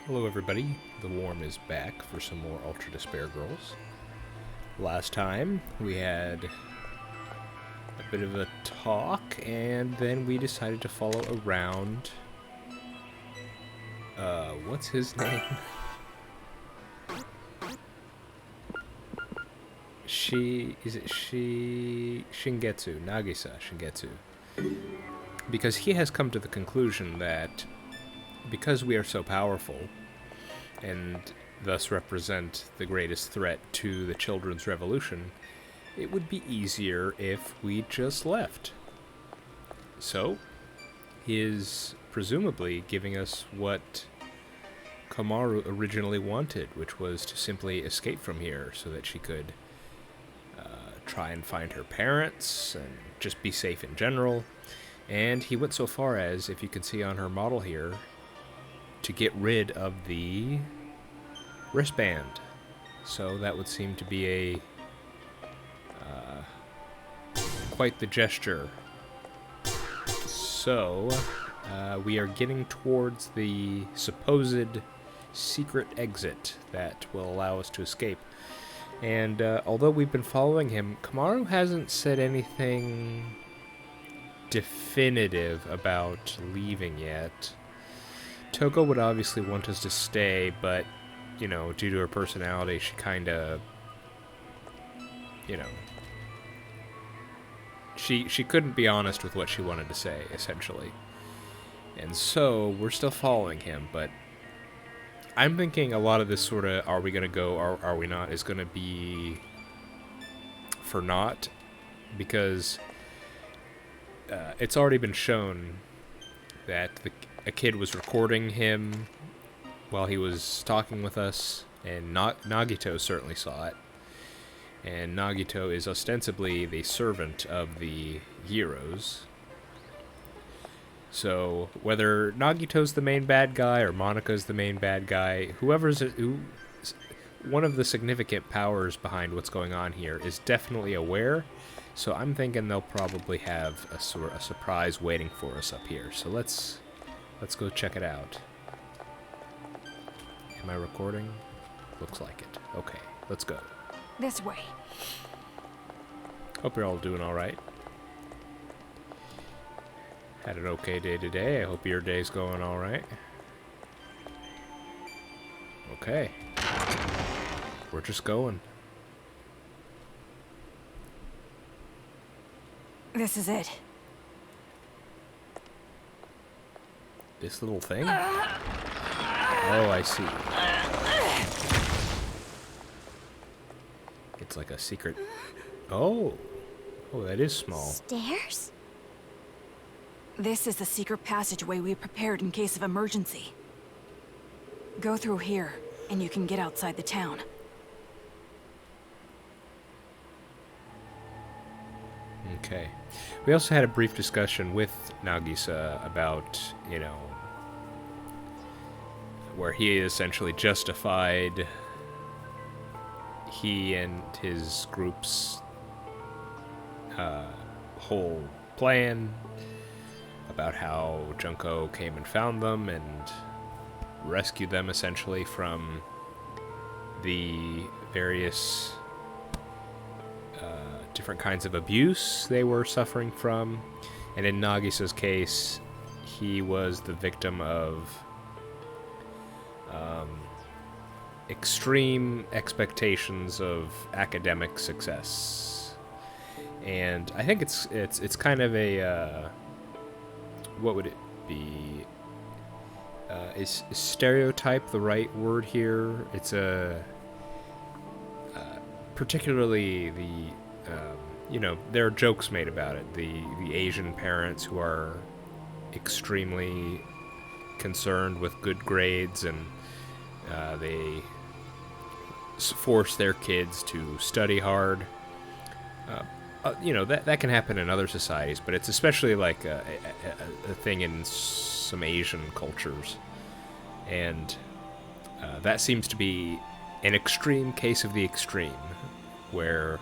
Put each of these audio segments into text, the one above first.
Hello everybody, the Worm is back for some more Ultra Despair Girls. Last time we had a bit of a talk and then we decided to follow around, what's his name? Shingetsu, Nagisa Shingetsu. Because he has come to the conclusion that because we are so powerful and thus represent the greatest threat to the children's revolution, it would be easier if we just left. So, he is presumably giving us what Komaru originally wanted, which was to simply escape from here so that she could try and find her parents and just be safe in general. And he went so far as, if you can see on her model here, to get rid of the wristband. So that would seem to be a quite the gesture. So we are getting towards the supposed secret exit that will allow us to escape. And although we've been following him, Komaru hasn't said anything definitive about leaving yet. Toko would obviously want us to stay, but, you know, due to her personality, she kinda, you know, she couldn't be honest with what she wanted to say, essentially. And so, we're still following him, but I'm thinking a lot of this sort of, are we gonna go, or are we not, is gonna be for naught, because it's already been shown that a kid was recording him while he was talking with us, and Nagito certainly saw it. And Nagito is ostensibly the servant of the Gyros. So whether Nagito's the main bad guy or Monika's the main bad guy, one of the significant powers behind what's going on here is definitely aware. So I'm thinking they'll probably have a surprise waiting for us up here. So let's go check it out. Am I recording? Looks like it. Okay, let's go. This way. Hope you're all doing alright. Had an okay day today. I hope your day's going alright. Okay. We're just going. This is it. This little thing? Oh, I see. It's like a secret... Oh! Oh, that is small. Stairs? This is the secret passageway we prepared in case of emergency. Go through here, and you can get outside the town. Okay. We also had a brief discussion with Nagisa about, you know, where he essentially justified he and his group's whole plan about how Junko came and found them and rescued them essentially from the various different kinds of abuse they were suffering from. And in Nagisa's case, he was the victim of extreme expectations of academic success. And I think it's kind of a what would it be? Is stereotype the right word here? It's a particularly the you know, there are jokes made about it. The Asian parents who are extremely concerned with good grades, and they force their kids to study hard. You know, that can happen in other societies, but it's especially like a thing in some Asian cultures. And that seems to be an extreme case of the extreme, where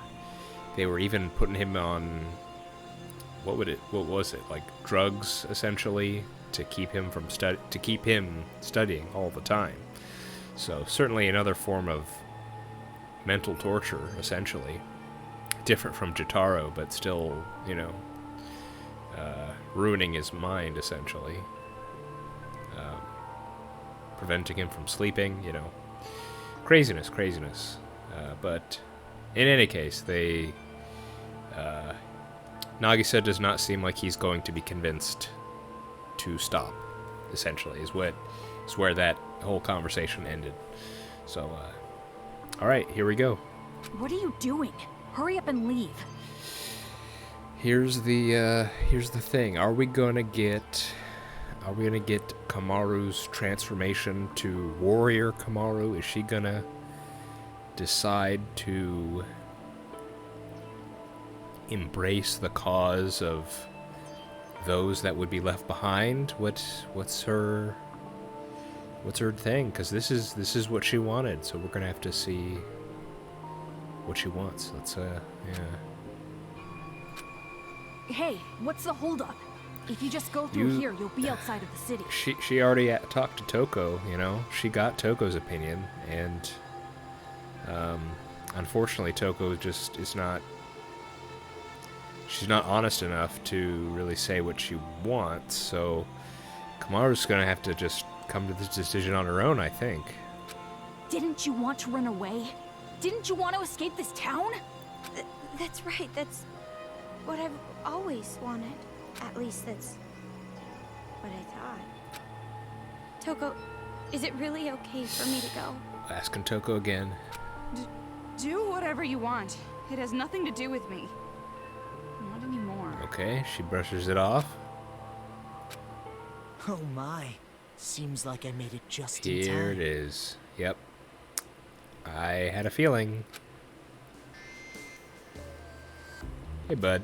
they were even putting him on, what was it, like drugs, essentially, to keep him from studying all the time. So certainly another form of mental torture, essentially. Different from Jotaro, but still, you know, ruining his mind, essentially. Preventing him from sleeping, you know. Craziness. But in any case, Nagisa does not seem like he's going to be convinced to stop, essentially, is where that whole conversation ended. So, alright, here we go. What are you doing? Hurry up and leave. Here's the thing. Are we gonna get Kamaru's transformation to Warrior Kamaru? Is she gonna decide to embrace the cause of those that would be left behind? What's her thing? Because this is what she wanted, so we're gonna have to see what she wants. Let's yeah. Hey, what's the holdup? If you just go through here, you'll be outside of the city. She already talked to Toko, you know. She got Toko's opinion, and unfortunately, Toko just is not. She's not honest enough to really say what she wants. So Kamaru's gonna have to just come to this decision on her own, I think. Didn't you want to run away? Didn't you want to escape this town? That's right, that's what I've always wanted. At least that's what I thought. Toko, is it really okay for me to go? Asking Toko again. Do whatever you want. It has nothing to do with me. Not anymore. Okay, she brushes it off. Oh my. Seems like I made it just in time. Here it is. Yep. I had a feeling. Hey, bud.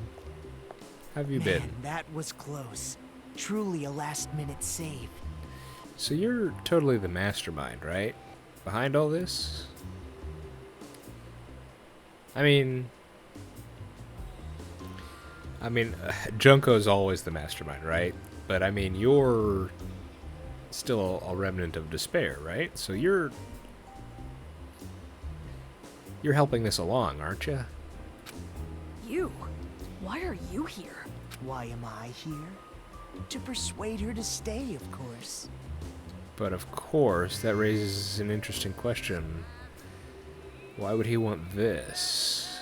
How have you been? That was close. Truly a last-minute save. So you're totally the mastermind, right? Behind all this? I mean, Junko's always the mastermind, right? But I mean, you're still a remnant of despair, right? So you're helping this along, aren't you? You? Why are you here? Why am I here? To persuade her to stay, of course. But of course, that raises an interesting question. Why would he want this?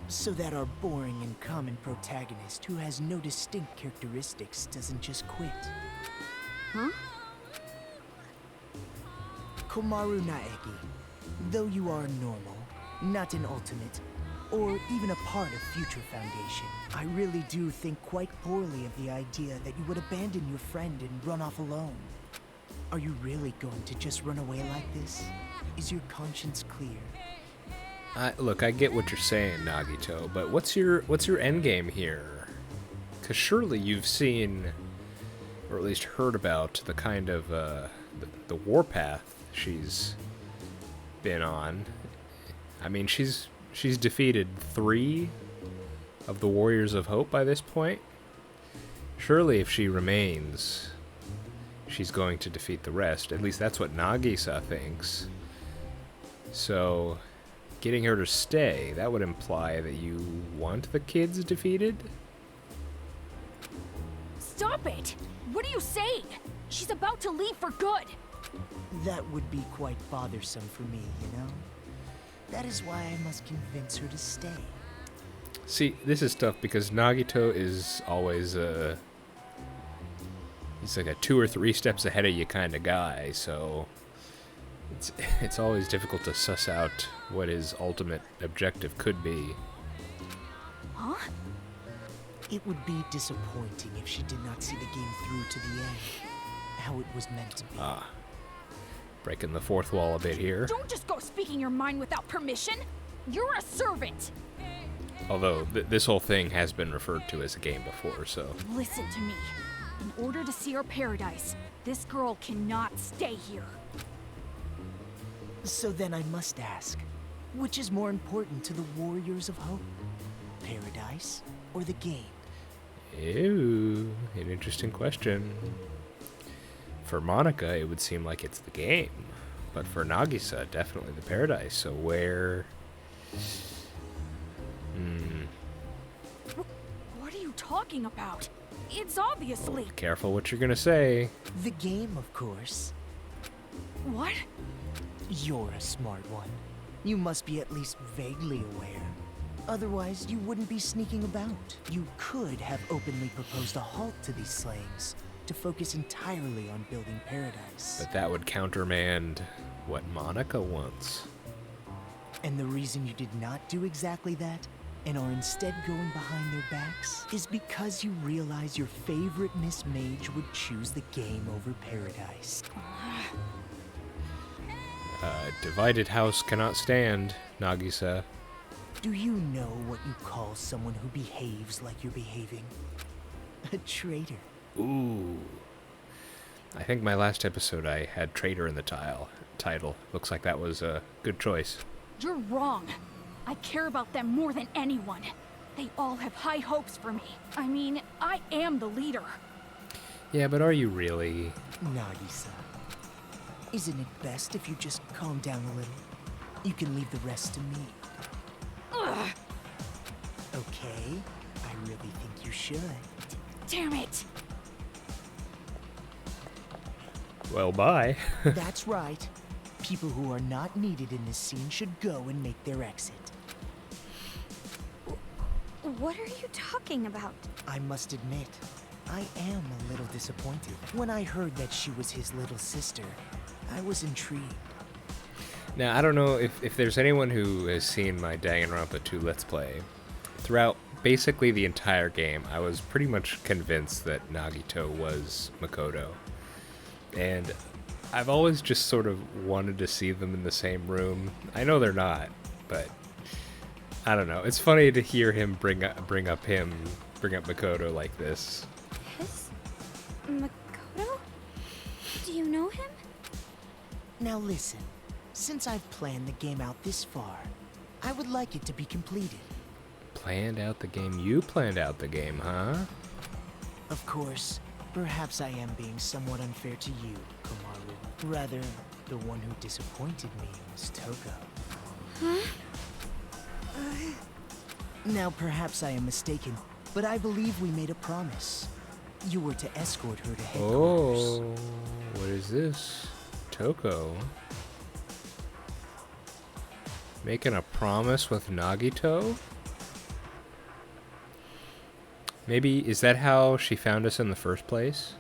So that our boring and common protagonist who has no distinct characteristics doesn't just quit. Huh? Komaru Naegi, though you are normal, not an ultimate, or even a part of Future Foundation, I really do think quite poorly of the idea that you would abandon your friend and run off alone. Are you really going to just run away like this? Is your conscience clear? Look, I get what you're saying, Nagito, but what's your end game here? Because surely you've seen, or at least heard about, the kind of the warpath she's been on. I mean, she's defeated 3 of the Warriors of Hope by this point. Surely, if she remains, she's going to defeat the rest. At least that's what Nagisa thinks. So, getting her to stay, that would imply that you want the kids defeated? Stop it! What are you saying? She's about to leave for good! That would be quite bothersome for me, you know? That is why I must convince her to stay. See, this is tough because Nagito is always he's like a 2 or 3 steps ahead of you kind of guy, so it's always difficult to suss out what his ultimate objective could be. Huh? It would be disappointing if she did not see the game through to the end, how it was meant to be. Breaking the fourth wall a bit here. Don't just go speaking your mind without permission! You're a servant! Although, this whole thing has been referred to as a game before, so... Listen to me. In order to see our paradise, this girl cannot stay here. So then I must ask, which is more important to the Warriors of Hope? Paradise or the game? Ew, an interesting question. For Monica, it would seem like it's the game. But for Nagisa, definitely the paradise. So where... What are you talking about? It's obviously... Careful what you're gonna say. The game, of course. What? You're a smart one. You must be at least vaguely aware. Otherwise, you wouldn't be sneaking about. You could have openly proposed a halt to these slayings, to focus entirely on building paradise. But that would countermand what Monica wants. And the reason you did not do exactly that, and are instead going behind their backs, is because you realize your favorite Miss Mage would choose the game over paradise. Divided house cannot stand, Nagisa. Do you know what you call someone who behaves like you're behaving? A traitor. Ooh. I think my last episode I had traitor in the title. Looks like that was a good choice. You're wrong. I care about them more than anyone. They all have high hopes for me. I mean, I am the leader. Yeah, but are you really? Nagisa, isn't it best if you just calm down a little? You can leave the rest to me. Ugh, Okay, I really think you should. damn it. Well, bye. That's right. People who are not needed in this scene should go and make their exit. What are you talking about? I must admit, I am a little disappointed. When I heard that she was his little sister, I was intrigued. Now, I don't know if there's anyone who has seen my Danganronpa 2 Let's Play. Throughout basically the entire game, I was pretty much convinced that Nagito was Makoto. And I've always just sort of wanted to see them in the same room. I know they're not, but I don't know. It's funny to hear him bring up Makoto like this. His? Makoto? Do you know him? Now listen, since I've planned the game out this far, I would like it to be completed. Planned out the game? You planned out the game, huh? Of course, perhaps I am being somewhat unfair to you, Komaru. Rather, the one who disappointed me was Toko. Huh? Now, perhaps I am mistaken, but I believe we made a promise. You were to escort her to headquarters. Oh, what is this? Toko. Making a promise with Nagito? Maybe, is that how she found us in the first place?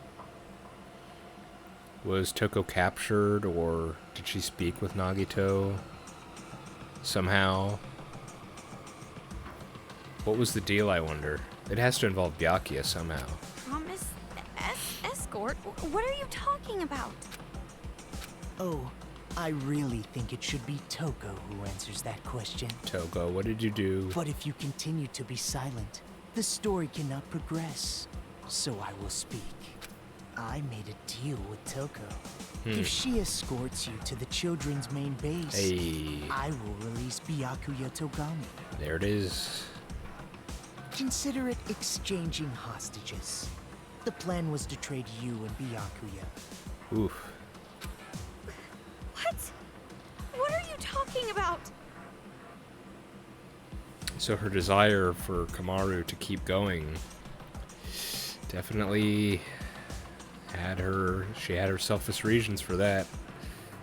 Was Toko captured, or did she speak with Nagito somehow? What was the deal, I wonder? It has to involve Byakuya somehow. Promise? Escort? What are you talking about? Oh, I really think it should be Toko who answers that question. Toko, what did you do? But if you continue to be silent, the story cannot progress. So I will speak. I made a deal with Toko. If she escorts you to the children's main base, Hey, I will release Byakuya Togami. there it is. Consider it exchanging hostages. The plan was to trade you and Byakuya. Oof. What? What are you talking about? So her desire for Komaru to keep going definitely she had her selfish reasons for that.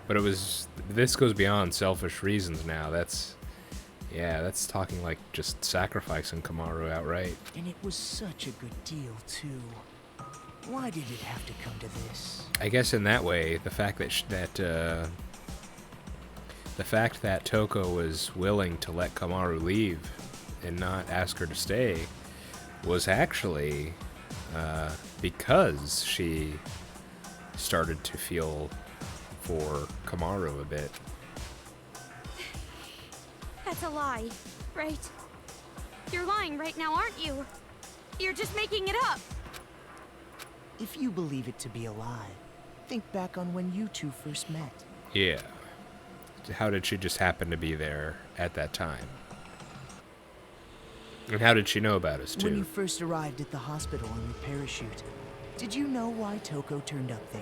But this goes beyond selfish reasons now. That's talking like just sacrificing Komaru outright. And it was such a good deal, too. Why did it have to come to this? I guess in that way, the fact that Toko was willing to let Komaru leave and not ask her to stay was actually because she started to feel for Komaru a bit. That's a lie, right? You're lying right now, aren't you? You're just making it up. If you believe it to be a lie, think back on when you two first met. Yeah. How did she just happen to be there at that time? And how did she know about us, When you too? first arrived at the hospital on your parachute, did you know why Toko turned up there?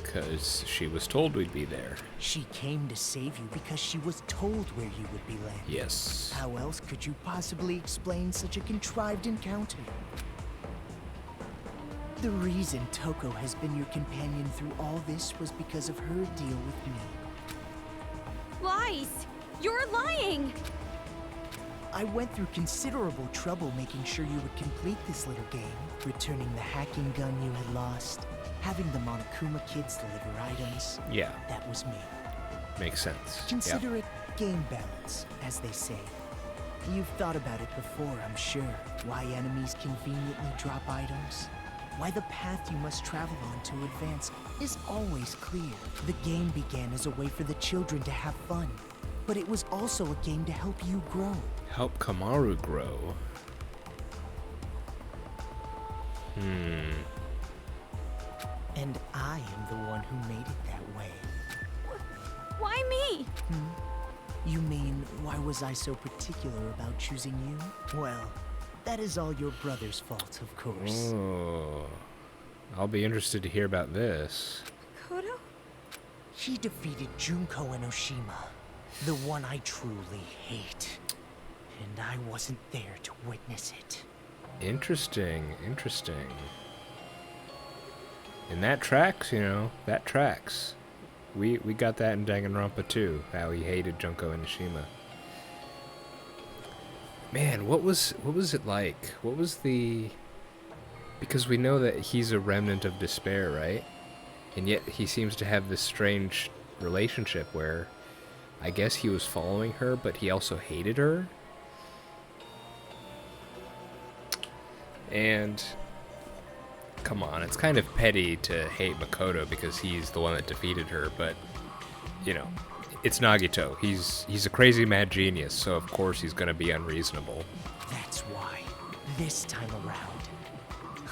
Because she was told we'd be there. She came to save you because she was told where you would be landing. Yes. How else could you possibly explain such a contrived encounter? The reason Toko has been your companion through all this was because of her deal with me. Lies! You're lying! I went through considerable trouble making sure you would complete this little game, returning the hacking gun you had lost, having the Monokuma kids deliver items. Yeah, That was me. makes sense. Consider it game balance, as they say. You've thought about it before, I'm sure. Why enemies conveniently drop items. Why the path you must travel on to advance is always clear. The game began as a way for the children to have fun, but it was also a game to help you grow. Help Kamaru grow. And I am the one who made it that way. Why me? You mean, why was I so particular about choosing you? Well, that is all your brother's fault, of course. Oh, I'll be interested to hear about this. Kodo? He defeated Junko and Oshima, the one I truly hate. And I wasn't there to witness it. Interesting, interesting. And that tracks, you know, that tracks. We got that in Danganronpa too, how he hated Junko and Nishima. Man, what was it like? What was the... Because we know that he's a remnant of despair, right? And yet he seems to have this strange relationship where I guess he was following her, but he also hated her. And come on, it's kind of petty to hate Makoto because he's the one that defeated her, but you know, it's Nagito. He's a crazy mad genius, so of course he's gonna be unreasonable. That's why, this time around,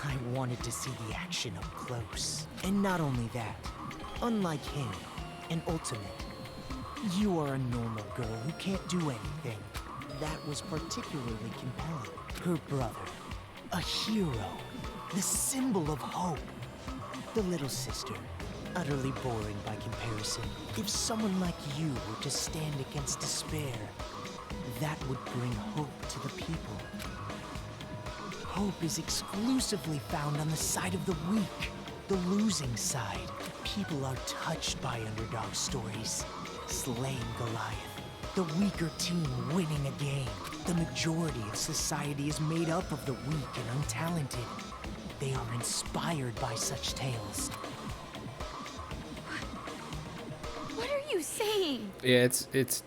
I wanted to see the action up close. And not only that, unlike him, an ultimate, you are a normal girl who can't do anything. That was particularly compelling. Her brother, a hero, the symbol of hope. The little sister, utterly boring by comparison. If someone like you were to stand against despair, that would bring hope to the people. Hope is exclusively found on the side of the weak, the losing side. People are touched by underdog stories, slaying Goliath, the weaker team winning a game. The majority of society is made up of the weak and untalented. They are inspired by such tales. What are you saying? Yeah, it's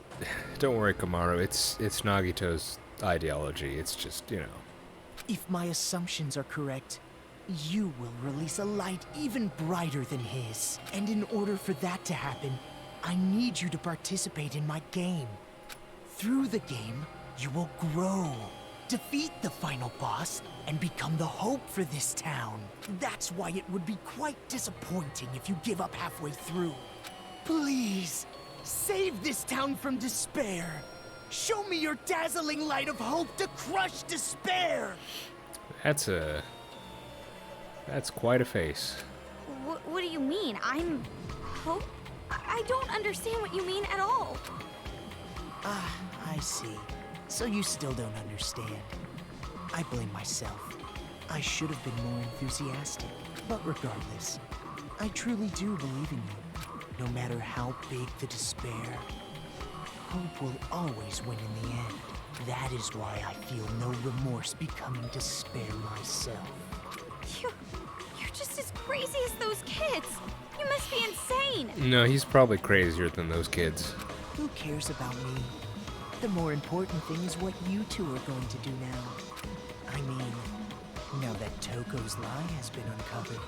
don't worry, Kamaru, it's Nagito's ideology. It's just, you know. If my assumptions are correct, you will release a light even brighter than his. And in order for that to happen, I need you to participate in my game. Through the game, you will grow, defeat the final boss, and become the hope for this town. That's why it would be quite disappointing if you give up halfway through. Please, save this town from despair. Show me your dazzling light of hope to crush despair! That's quite a face. What do you mean? I'm hope? I don't understand what you mean at all. Ah, I see. So you still don't understand. I blame myself. I should have been more enthusiastic. But regardless, I truly do believe in you. No matter how big the despair, hope will always win in the end. That is why I feel no remorse becoming despair myself. You're just as crazy as those kids. You must be insane. No, he's probably crazier than those kids. Who cares about me? The more important thing is what you two are going to do now. I mean, now that Toko's lie has been uncovered.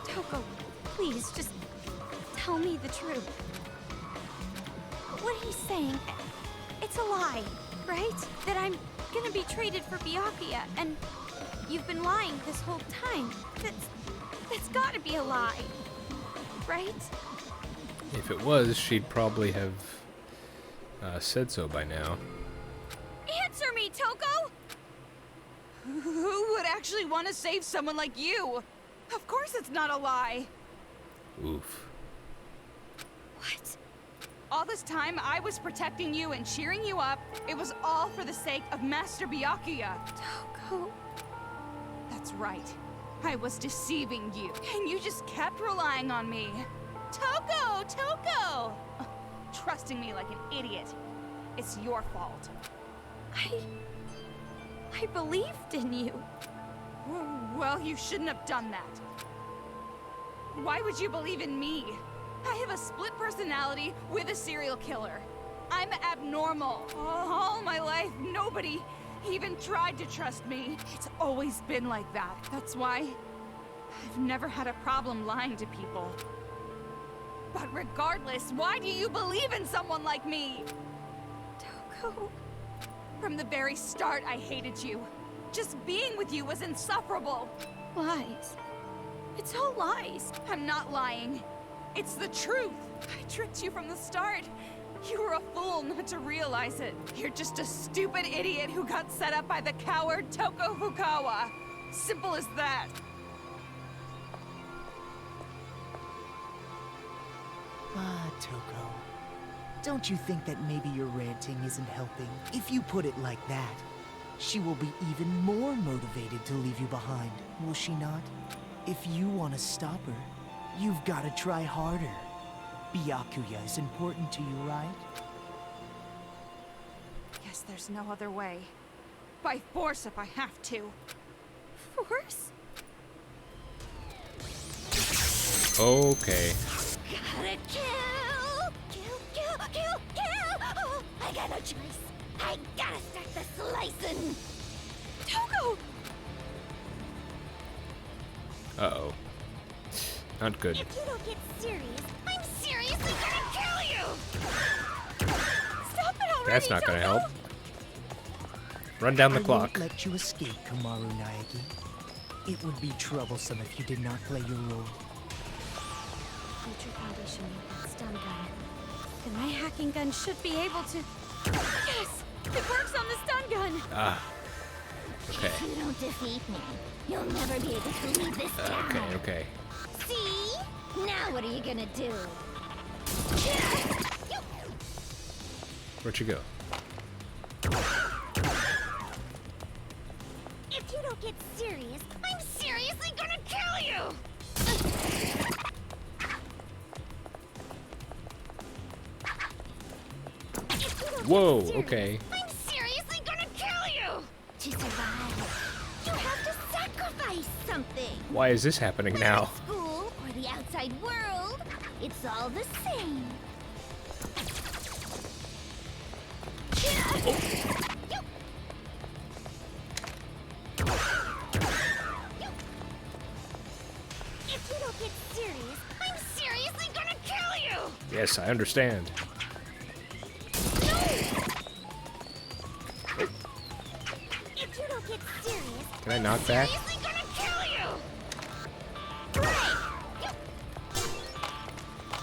Toko, please, just tell me the truth. What he's saying, it's a lie, right? That I'm gonna be traded for Byakuya, and you've been lying this whole time. That's gotta be a lie, right? If it was, she'd probably have said so by now. Answer me, Toko! Who would actually want to save someone like you? Of course it's not a lie. Oof. What? All this time I was protecting you and cheering you up. It was all for the sake of Master Byakuya. Toko. That's right. I was deceiving you, and you just kept relying on me. Toko! Toko! Ugh, trusting me like an idiot. It's your fault. I believed in you. Well, you shouldn't have done that. Why would you believe in me? I have a split personality with a serial killer. I'm abnormal. All my life, nobody even tried to trust me. It's always been like that. That's why I've never had a problem lying to people. But regardless, why do you believe in someone like me? Toko. From the very start, I hated you. Just being with you was insufferable. Lies. It's all lies. I'm not lying. It's the truth. I tricked you from the start. You were a fool not to realize it. You're just a stupid idiot who got set up by the coward Toko Fukawa. Simple as that. Ah, Toko. Don't you think that maybe your ranting isn't helping? If you put it like that, she will be even more motivated to leave you behind, will she not? If you want to stop her, you've got to try harder. Byakuya is important to you, right? Guess there's no other way. By force if I have to. Force? Okay. Gotta kill! Kill! Oh, I got no choice. I gotta start the slicing. Toko! Uh-oh. Not good. If you don't get serious, I'm seriously gonna kill you! Stop it already, That's not gonna Toko! help. Run down the I clock. won't let you escape, Komaru Naegi. It would be troublesome if you did not play your role. Future Foundation made that stun gun. Then my hacking gun should be able to... Yes! It works on the stun gun! Ah. Okay. If you don't defeat me, you'll never be able to leave this town. Okay. See? Now what are you gonna do? Where'd you go? If you don't get serious, I'm seriously gonna kill you! If you don't Whoa, get serious, okay. I'm seriously gonna kill you! To survive, you have to sacrifice something. Why is this happening Whether now? it's school or the outside world, it's all the same. If you don't get serious, I'm seriously gonna kill you! Yes, I understand. If you don't get serious, Can I knock back? seriously gonna kill you! Right!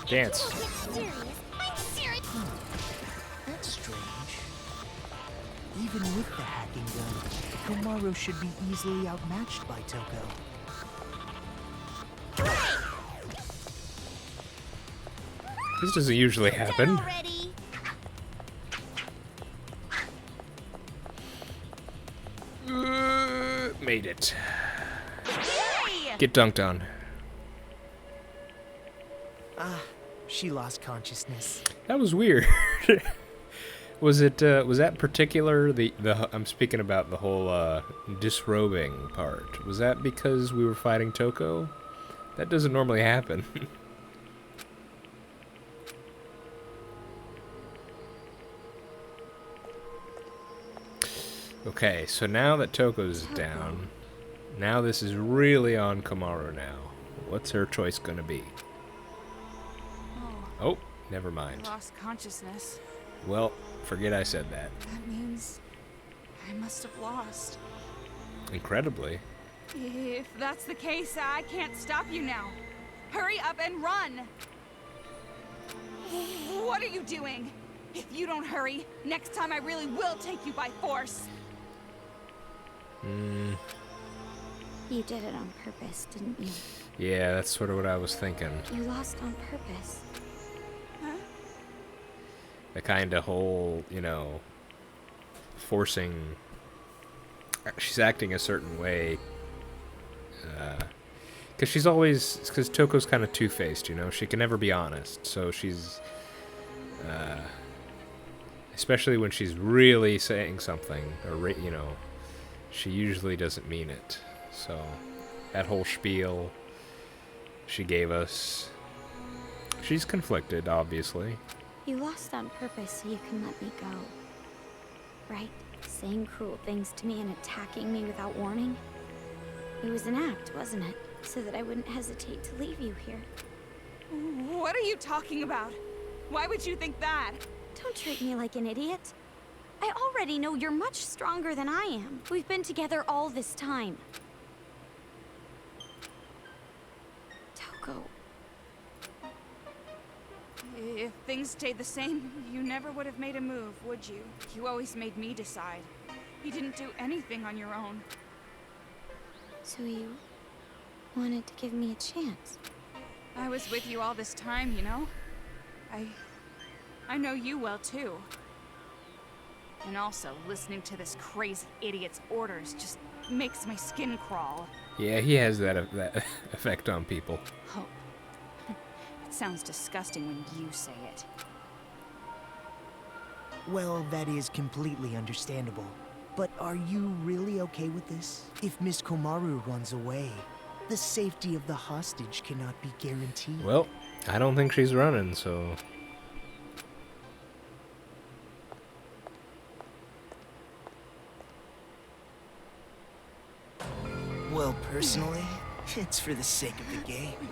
Dance. If you don't get serious, I'm serious. That's strange. Even with the hacking gun, Komaru should be easily outmatched by Toko. This doesn't usually happen. Already. Made it. Hey! Get dunked on. Ah, she lost consciousness. That was weird. Was it? Was that particular? I'm speaking about the whole disrobing part. Was that because we were fighting Toko? That doesn't normally happen. Okay, so now that Toko's down, now this is really on Komaru now. What's her choice gonna be? Oh, never I mind. lost consciousness. Well, forget I said that. That means I must have lost. Incredibly. If that's the case, I can't stop you now. Hurry up and run! What are you doing? If you don't hurry, next time I really will take you by force. You did it on purpose, didn't you? Yeah, that's sort of what I was thinking. You lost on purpose. The kind of whole, you know, forcing... She's acting a certain way. Because she's always... Because Toko's kind of two-faced, you know? She can never be honest. So she's... especially when she's really saying something, or, you know, she usually doesn't mean it. So, that whole spiel she gave us... She's conflicted, obviously. You lost on purpose so you can let me go. Right? Saying cruel things to me and attacking me without warning. It was an act, wasn't it? So that I wouldn't hesitate to leave you here. What are you talking about? Why would you think that? Don't treat me like an idiot. I already know you're much stronger than I am. We've been together all this time. Toko. If things stayed the same, you never would have made a move, would you? You always made me decide. You didn't do anything on your own. So you wanted to give me a chance? I was with you all this time, you know? I know you well, too. And also, listening to this crazy idiot's orders just makes my skin crawl. Yeah, he has that effect on people. Oh. It sounds disgusting when you say it. Well, that is completely understandable. But are you really okay with this? If Miss Komaru runs away, the safety of the hostage cannot be guaranteed. Well, I don't think she's running, so... Well, personally, it's for the sake of the game.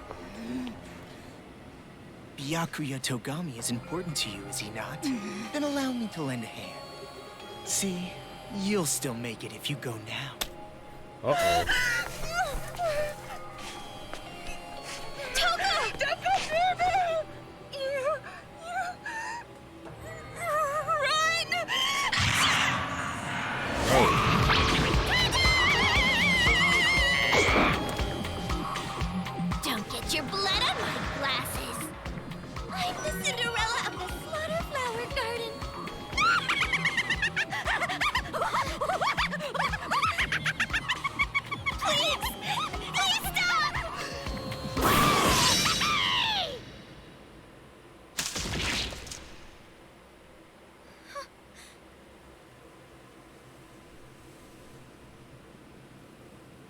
Byakuya Togami is important to you, is he not? Then allow me to lend a hand. See, you'll still make it if you go now. Uh-oh. Don't get your blood on my glasses. I'm the Cinderella of the Slaughter Flower Garden. Please! Please stop!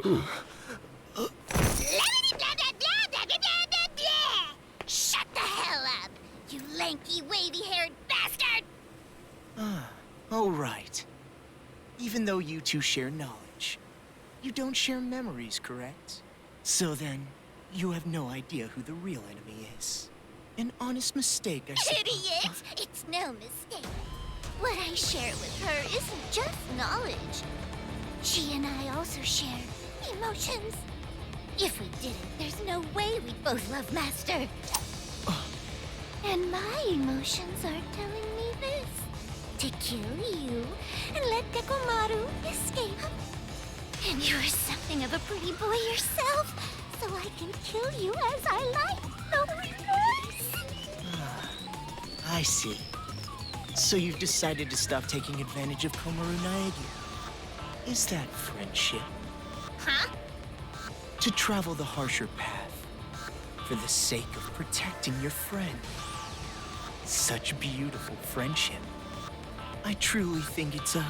Ooh. Shut the hell up, you lanky, wavy-haired bastard! Oh, right. Even though you two share knowledge, you don't share memories, correct? So then, you have no idea who the real enemy is. An honest mistake, I suppose. Idiot! It's no mistake. What I share with her isn't just knowledge. She and I also share emotions. If we didn't, there's no way we'd both love Master. And my emotions are telling me this. To kill you and let Dekomaru escape. And you're something of a pretty boy yourself, so I can kill you as I like. No remorse. I see. So you've decided to stop taking advantage of Komaru Naegi. Is that friendship? Huh? To travel the harsher path, for the sake of protecting your friend. Such beautiful friendship. I truly think it's a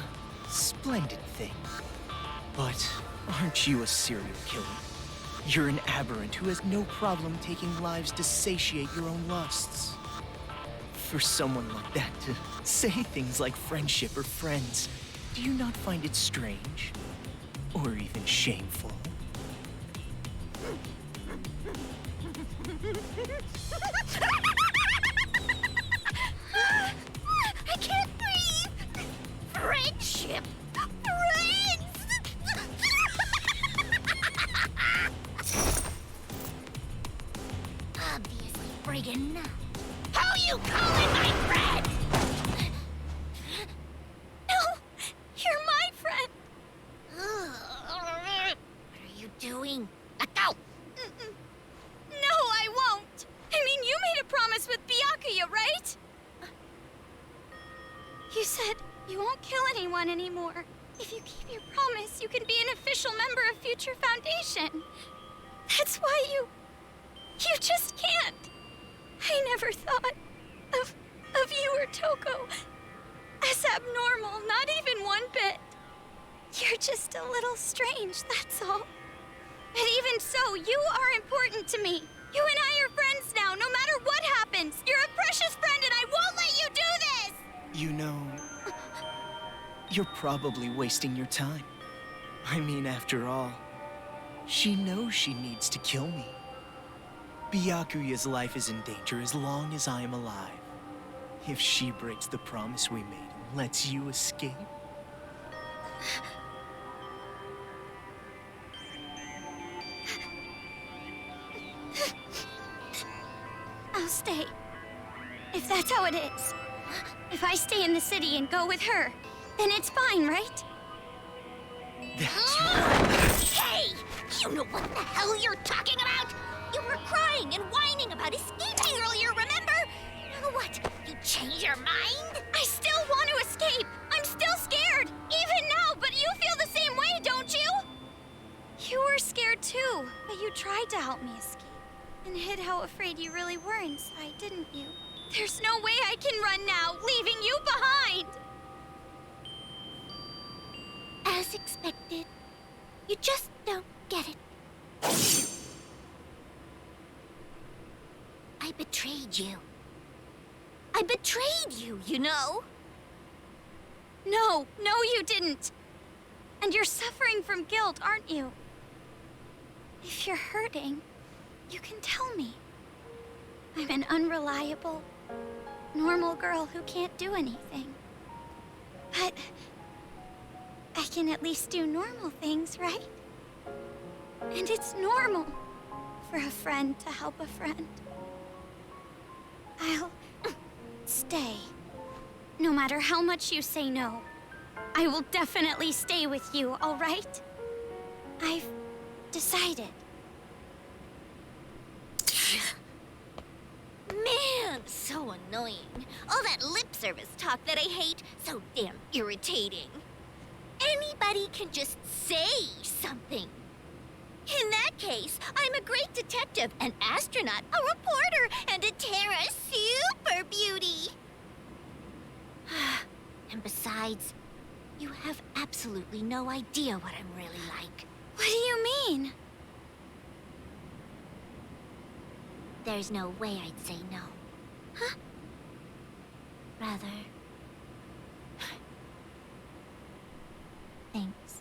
splendid thing. But aren't you a serial killer? You're an aberrant who has no problem taking lives to satiate your own lusts. For someone like that to say things like friendship or friends, do you not find it strange? Or even shameful? I can't breathe! Friendship! Friends! Obviously friggin' not. How you calling my friend? No! You're my friend! What are you doing? You won't kill anyone anymore. If you keep your promise, you can be an official member of Future Foundation. That's why you just can't. I never thought of you or Toko as abnormal, not even one bit. You're just a little strange, that's all. But even so, you are important to me. You and I are friends now, no matter what happens. You're a precious friend and I won't let you do this! You know, you're probably wasting your time. I mean, after all, she knows she needs to kill me. Byakuya's life is in danger as long as I am alive. If she breaks the promise we made and lets you escape... I'll stay. If that's how it is. If I stay in the city and go with her, then it's fine, right? That's right. Hey! You know what the hell you're talking about? You were crying and whining about escaping earlier, remember? Now what? You change your mind? I still want to escape. I'm still scared, even now, but you feel the same way, don't you? You were scared too, but you tried to help me escape. And hid how afraid you really were inside, didn't you? There's no way I can run now, leaving you behind! As expected. You just don't get it. I betrayed you. I betrayed you, you know? No, you didn't. And you're suffering from guilt, aren't you? If you're hurting, you can tell me. I'm an unreliable, normal girl who can't do anything. But I can at least do normal things, right? And it's normal for a friend to help a friend. I'll stay. No matter how much you say no, I will definitely stay with you, all right? I've decided. Man, so annoying. All that lip service talk that I hate, so damn irritating. Anybody can just say something. In that case, I'm a great detective, an astronaut, a reporter, and a Terra super beauty. And besides, you have absolutely no idea what I'm really like. What do you mean? There's no way I'd say no. Huh? Rather... Thanks.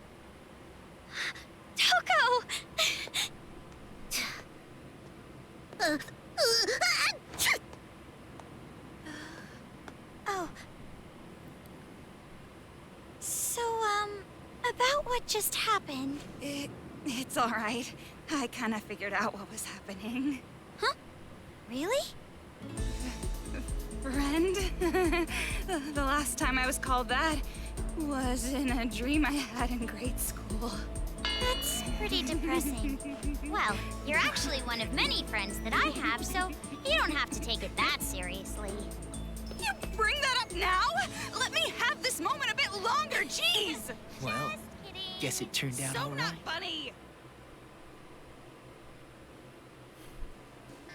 Toko! Oh. So, about what just happened. It's all right. I kind of figured out what was happening. Huh? Really? Friend? The last time I was called that was in a dream I had in grade school. That's pretty depressing. Well, you're actually one of many friends that I have, so you don't have to take it that seriously. You bring that up now? Let me have this moment a bit longer, jeez! Well, Kidding. guess it turned out So all not right. funny.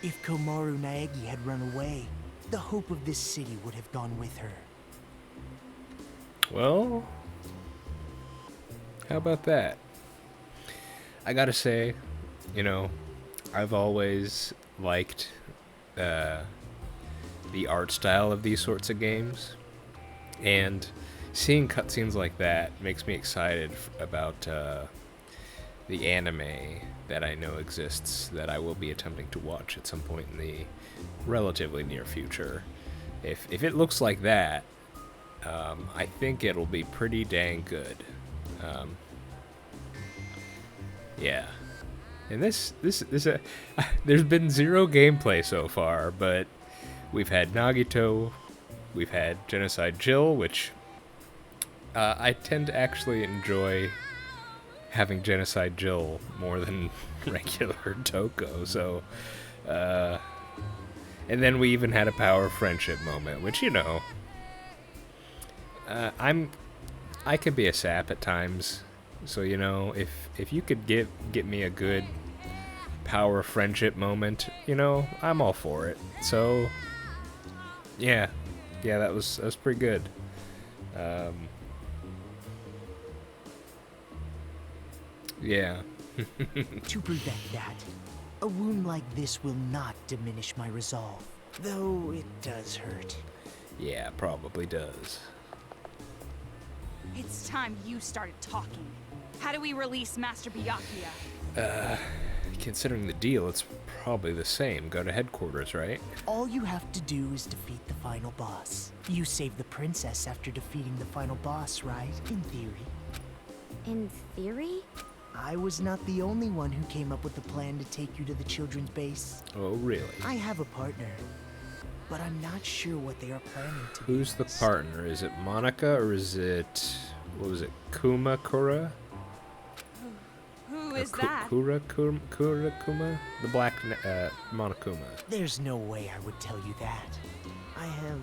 If Komaru Naegi had run away, the hope of this city would have gone with her. Well, how about that? I gotta say, you know, I've always liked the art style of these sorts of games, and seeing cutscenes like that makes me excited about the anime that I know exists that I will be attempting to watch at some point in the relatively near future. If it looks like that, I think it'll be pretty dang good. Yeah. And this there's been zero gameplay so far, but we've had Nagito, we've had Genocide Jill, which I tend to actually enjoy having Genocide Jill more than regular Toko, so and then we even had a power friendship moment, which, you know, I can be a sap at times. So, you know, if you could get me a good power friendship moment, you know, I'm all for it. So, yeah, that was pretty good. Yeah. To prevent that, a wound like this will not diminish my resolve, though it does hurt. Yeah, probably does. It's time you started talking. How do we release Master Byakuya? Considering the deal, it's probably the same. Go to headquarters, right? All you have to do is defeat the final boss. You saved the princess after defeating the final boss, right? In theory. In theory? I was not the only one who came up with the plan to take you to the children's base. Oh, really? I have a partner, but I'm not sure what they are planning to be. Who's the partner? Is it Monica or is it... what was it? Kumakura? Who Or is that? Kuma? The black Monokuma. There's no way I would tell you that. I have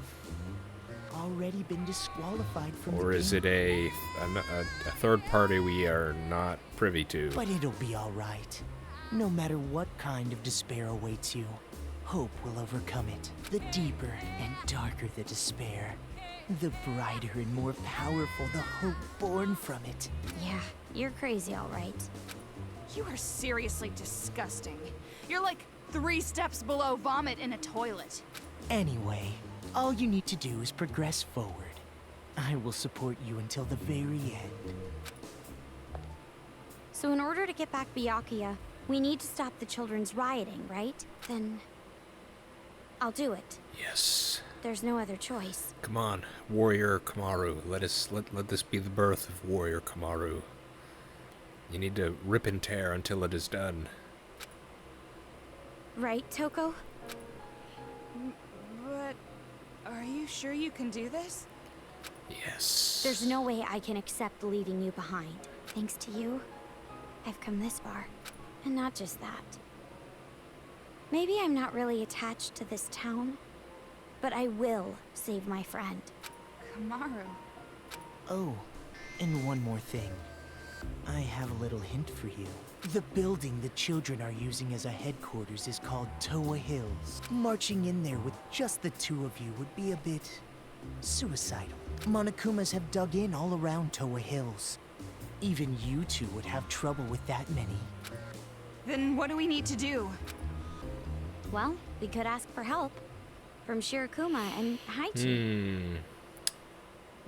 already been disqualified from the Or is game. it a third party we are not privy to? But it'll be alright. No matter what kind of despair awaits you, hope will overcome it. The deeper and darker the despair, the brighter and more powerful the hope born from it. Yeah, you're crazy, all right. You are seriously disgusting. You're like 3 steps below vomit in a toilet. Anyway, all you need to do is progress forward. I will support you until the very end. So in order to get back Byakuya, we need to stop the children's rioting, right? Then I'll do it. Yes. There's no other choice. Come on, Warrior Kamaru. Let this be the birth of Warrior Kamaru. You need to rip and tear until it is done. Right, Toko? But are you sure you can do this? Yes. There's no way I can accept leaving you behind. Thanks to you, I've come this far. And not just that. Maybe I'm not really attached to this town, but I will save my friend. Kamaru. Oh, and one more thing. I have a little hint for you. The building the children are using as a headquarters is called Toa Hills. Marching in there with just the two of you would be a bit suicidal. Monokumas have dug in all around Toa Hills. Even you two would have trouble with that many. Then what do we need to do? Well, we could ask for help. From Shirokuma and Haichi.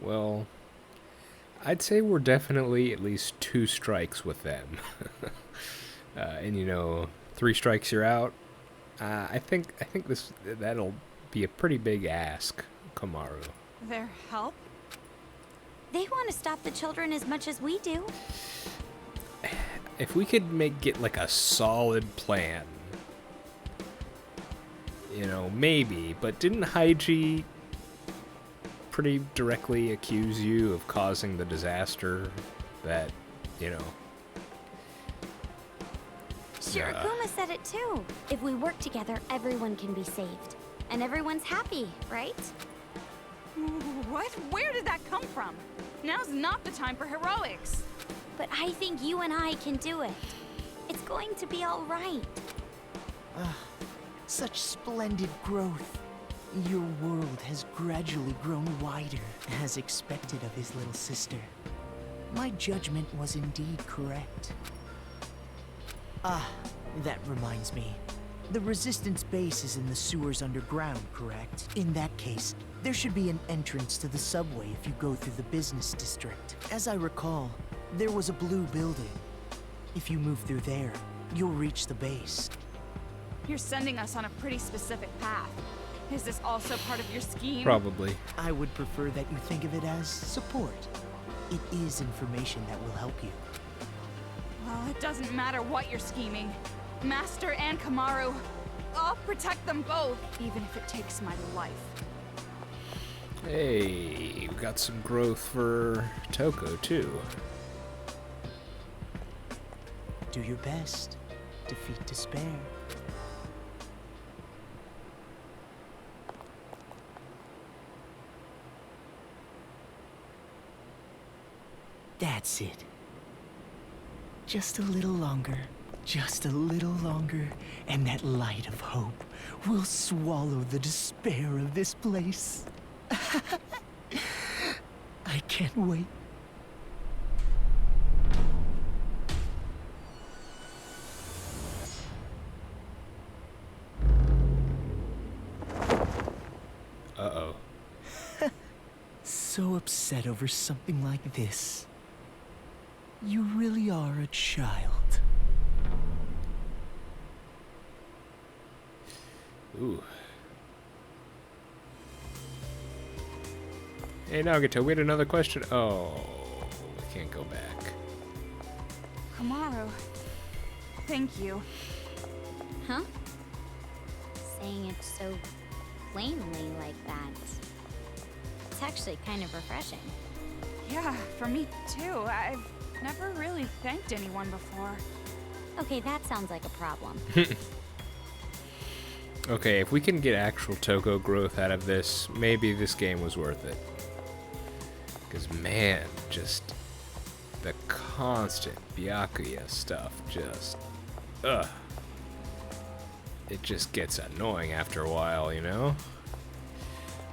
Well, I'd say we're definitely at least 2 strikes with them. And you know, 3 strikes you're out. I think that'll be a pretty big ask, Kamaru. Their help? They want to stop the children as much as we do. If we could get like a solid plan, you know, maybe. But didn't Haichi pretty directly accuse you of causing the disaster that, you know? Shirokuma said it too. If we work together, everyone can be saved. And everyone's happy, right? What? Where did that come from? Now's not the time for heroics. But I think you and I can do it. It's going to be all right. Such splendid growth. Your world has gradually grown wider, as expected of his little sister. My judgment was indeed correct. Ah, that reminds me. The Resistance base is in the sewers underground, correct? In that case, there should be an entrance to the subway if you go through the business district. As I recall, there was a blue building. If you move through there, you'll reach the base. You're sending us on a pretty specific path. Is this also part of your scheme? Probably. I would prefer that you think of it as support. It is information that will help you. Well, it doesn't matter what you're scheming. Master and Kamaru, I'll protect them both, even if it takes my life. Hey, we got some growth for Toko, too. Do your best. Defeat despair. That's it. Just a little longer. Just a little longer, and that light of hope will swallow the despair of this place. I can't wait. Uh-oh. So upset over something like this. You really are a child. Ooh. Hey, Nagato, we had another question. Oh, we can't go back. Komaru, thank you. Huh? Saying it so plainly like that. It's actually kind of refreshing. Yeah, for me too. I've never really thanked anyone before. Okay, that sounds like a problem. Okay, if we can get actual Toko growth out of this, maybe this game was worth it. Because, man, just the constant Byakuya stuff just... Ugh. It just gets annoying after a while, you know?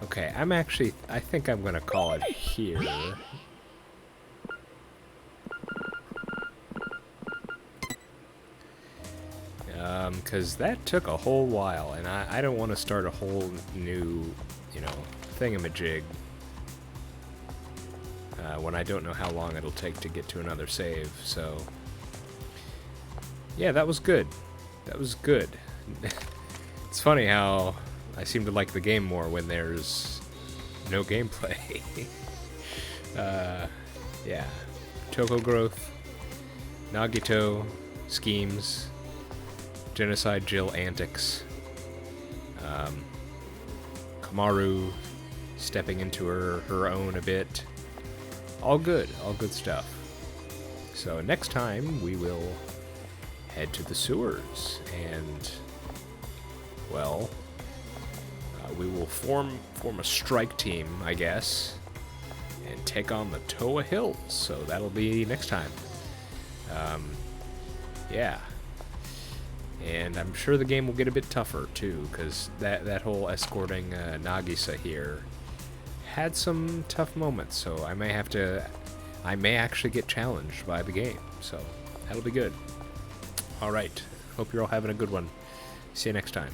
Okay, I think I'm gonna call it here. Because that took a whole while, and I don't want to start a whole new, you know, thingamajig when I don't know how long it'll take to get to another save, so... Yeah, that was good. That was good. It's funny how I seem to like the game more when there's no gameplay. Yeah. Toko growth, Nagito schemes, Genocide Jill antics, Komaru stepping into her own a bit. All good stuff. So next time we will head to the sewers and, well, we will form a strike team, I guess, and take on the Toa Hills. So that'll be next time. Yeah. And I'm sure the game will get a bit tougher, too, because that whole escorting Nagisa here had some tough moments, so I may actually get challenged by the game, so that'll be good. Alright, hope you're all having a good one. See you next time.